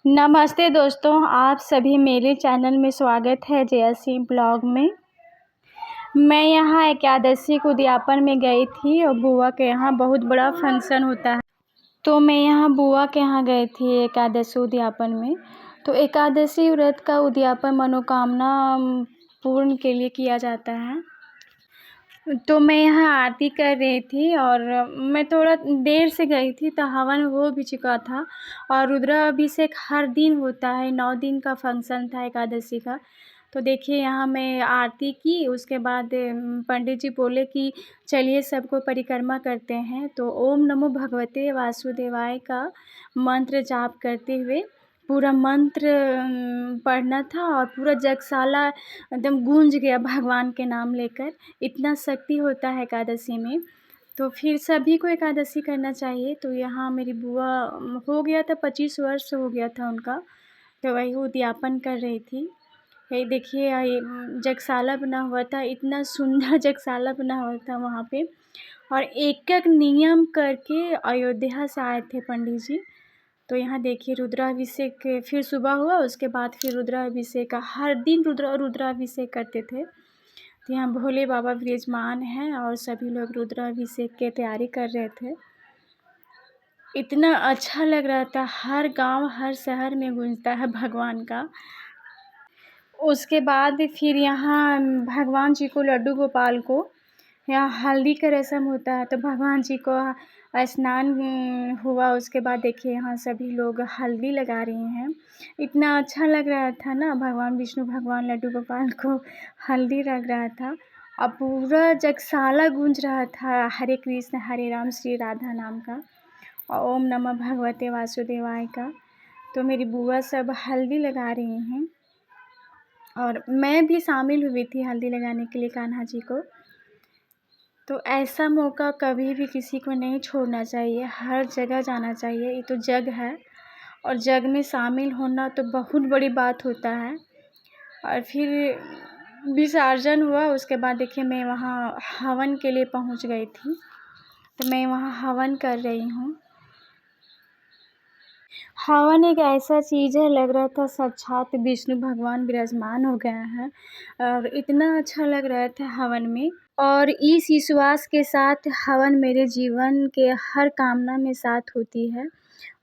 नमस्ते दोस्तों, आप सभी मेरे चैनल में स्वागत है जयसी ब्लॉग में। मैं यहाँ एकादशी को उद्यापन में गई थी और बुआ के यहाँ बहुत बड़ा फंक्शन होता है, तो मैं यहाँ बुआ के यहाँ गई थी एकादशी उद्यापन में। तो एकादशी व्रत का उद्यापन मनोकामना पूर्ण के लिए किया जाता है। तो मैं यहाँ आरती कर रही थी और मैं थोड़ा देर से गई थी, तो हवन हो भी चुका था और रुद्राभिषेक हर दिन होता है। 9 दिन का फंक्शन था एकादशी का। तो देखिए यहाँ मैं आरती की, उसके बाद पंडित जी बोले कि चलिए सबको परिक्रमा करते हैं। तो ओम नमो भगवते वासुदेवाय का मंत्र जाप करते हुए पूरा मंत्र पढ़ना था और पूरा जगसाला एकदम गूंज गया भगवान के नाम लेकर। इतना शक्ति होता है एकादशी में, तो फिर सभी को एकादशी करना चाहिए। तो यहाँ मेरी बुआ हो गया था 25 वर्ष हो गया था उनका, तो वही उद्यापन कर रही थी। ये देखिए ये जगसाला बना हुआ था, इतना सुंदर जगसाला बना हुआ था वहाँ पे। और एक एक नियम करके अयोध्या से आए थे पंडित जी। तो यहाँ देखिए रुद्राभिषेक फिर सुबह हुआ, उसके बाद फिर रुद्राभिषेक का हर दिन रुद्राभिषेक करते थे। तो यहाँ भोले बाबा विराजमान हैं और सभी लोग रुद्राभिषेक की तैयारी कर रहे थे। इतना अच्छा लग रहा था, हर गांव हर शहर में गूंजता है भगवान का। उसके बाद फिर यहाँ भगवान जी को लड्डू गोपाल को यहाँ हल्दी का रस्म होता है, तो भगवान जी को स्नान हुआ। उसके बाद देखिए यहाँ सभी लोग हल्दी लगा रहे हैं। इतना अच्छा लग रहा था ना, भगवान विष्णु भगवान लड्डू गोपाल को हल्दी लग रहा था और पूरा जगसाला गूंज रहा था हरे कृष्ण हरे राम श्री राधा नाम का और ओम नमः भगवते वासुदेवाय का। तो मेरी बुआ सब हल्दी लगा रही हैं और मैं भी शामिल हुई थी हल्दी लगाने के लिए कान्हा जी को। तो ऐसा मौका कभी भी किसी को नहीं छोड़ना चाहिए, हर जगह जाना चाहिए। ये तो जग है और जग में शामिल होना तो बहुत बड़ी बात होता है। और फिर विसर्जन हुआ, उसके बाद देखिए मैं वहाँ हवन के लिए पहुँच गई थी, तो मैं वहाँ हवन कर रही हूँ। हवन एक ऐसा चीज़ है, लग रहा था साक्षात विष्णु भगवान विराजमान हो गए हैं और इतना अच्छा लग रहा था हवन में। और इस विश्वास के साथ हवन मेरे जीवन के हर कामना में साथ होती है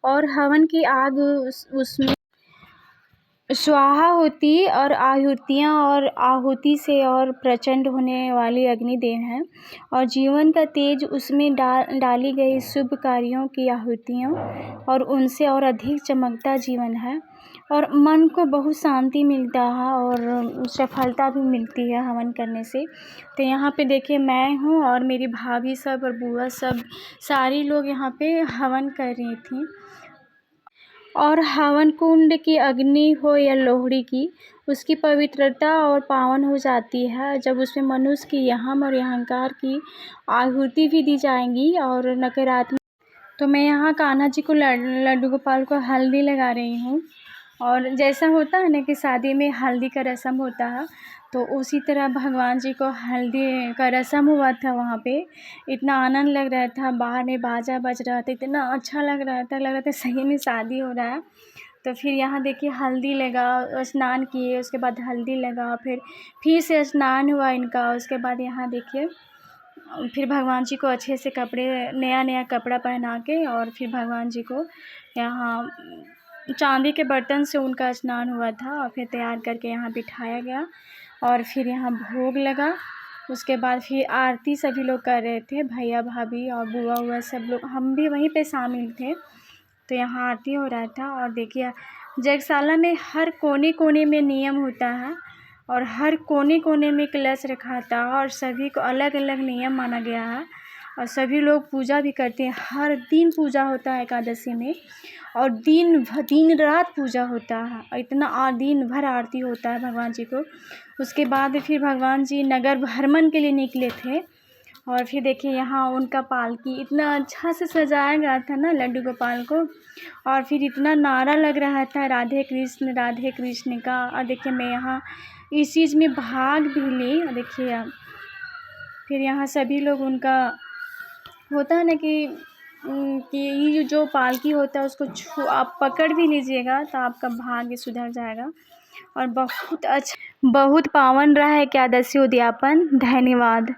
और हवन की आग उसमें स्वाहा होती और आहुतियाँ और आहुति से और प्रचंड होने वाली अग्निदेव हैं और जीवन का तेज उसमें डाली गई शुभ कार्यों की आहुतियाँ और उनसे और अधिक चमकता जीवन है और मन को बहुत शांति मिलता है और सफलता भी मिलती है हवन करने से। तो यहाँ पे देखिए मैं हूँ और मेरी भाभी सब और बुआ सब सारी लोग यहाँ पे हवन कर रही थी। और हवन कुंड की अग्नि हो या लोहड़ी की, उसकी पवित्रता और पावन हो जाती है जब उसमें मनुष्य की अहम और अहंकार की आहुति भी दी जाएंगी और नकारात्मक। तो मैं यहाँ कान्हा जी को लड्डू गोपाल को हल्दी लगा रही हूँ और जैसा होता है ना कि शादी में हल्दी का रस्म होता है, तो उसी तरह भगवान जी को हल्दी का रस्म हुआ था वहाँ पे। इतना आनंद लग रहा था, बाहर में बाजा बज रहा था, इतना अच्छा लग रहा था सही में शादी हो रहा है। तो फिर यहाँ देखिए हल्दी लगा, स्नान किए, उसके बाद हल्दी लगा, फिर से स्नान हुआ इनका। उसके बाद यहाँ देखिए फिर भगवान जी को अच्छे से कपड़े नया कपड़ा पहना के और फिर भगवान जी को यहाँ चांदी के बर्तन से उनका स्नान हुआ था और फिर तैयार करके यहाँ बिठाया गया और फिर यहाँ भोग लगा। उसके बाद फिर आरती सभी लोग कर रहे थे, भैया भाभी और बुआ हुआ सब लोग, हम भी वहीं पे शामिल थे। तो यहाँ आरती हो रहा था और देखिए जगशाला में हर कोने कोने में नियम होता है और हर कोने कोने में कलश रखा था और सभी को अलग अलग नियम माना गया है और सभी लोग पूजा भी करते हैं। हर दिन पूजा होता है एकादशी में और दिन रात पूजा होता है और इतना दिन भर आरती होता है भगवान जी को। उसके बाद फिर भगवान जी नगर भ्रमण के लिए निकले थे और फिर देखिए यहाँ उनका पालकी इतना अच्छा से सजाया गया था ना लड्डू गोपाल को और फिर इतना नारा लग रहा था राधे कृष्ण का। और देखिए मैं यहाँ इस चीज़ में भाग भी ली। देखिए फिर यहाँ सभी लोग उनका होता है ना कि कि ये जो पालकी होता है उसको आप पकड़ भी लीजिएगा तो आपका भाग्य सुधर जाएगा। और बहुत पावन रहा है एकादशी उद्यापन। धन्यवाद।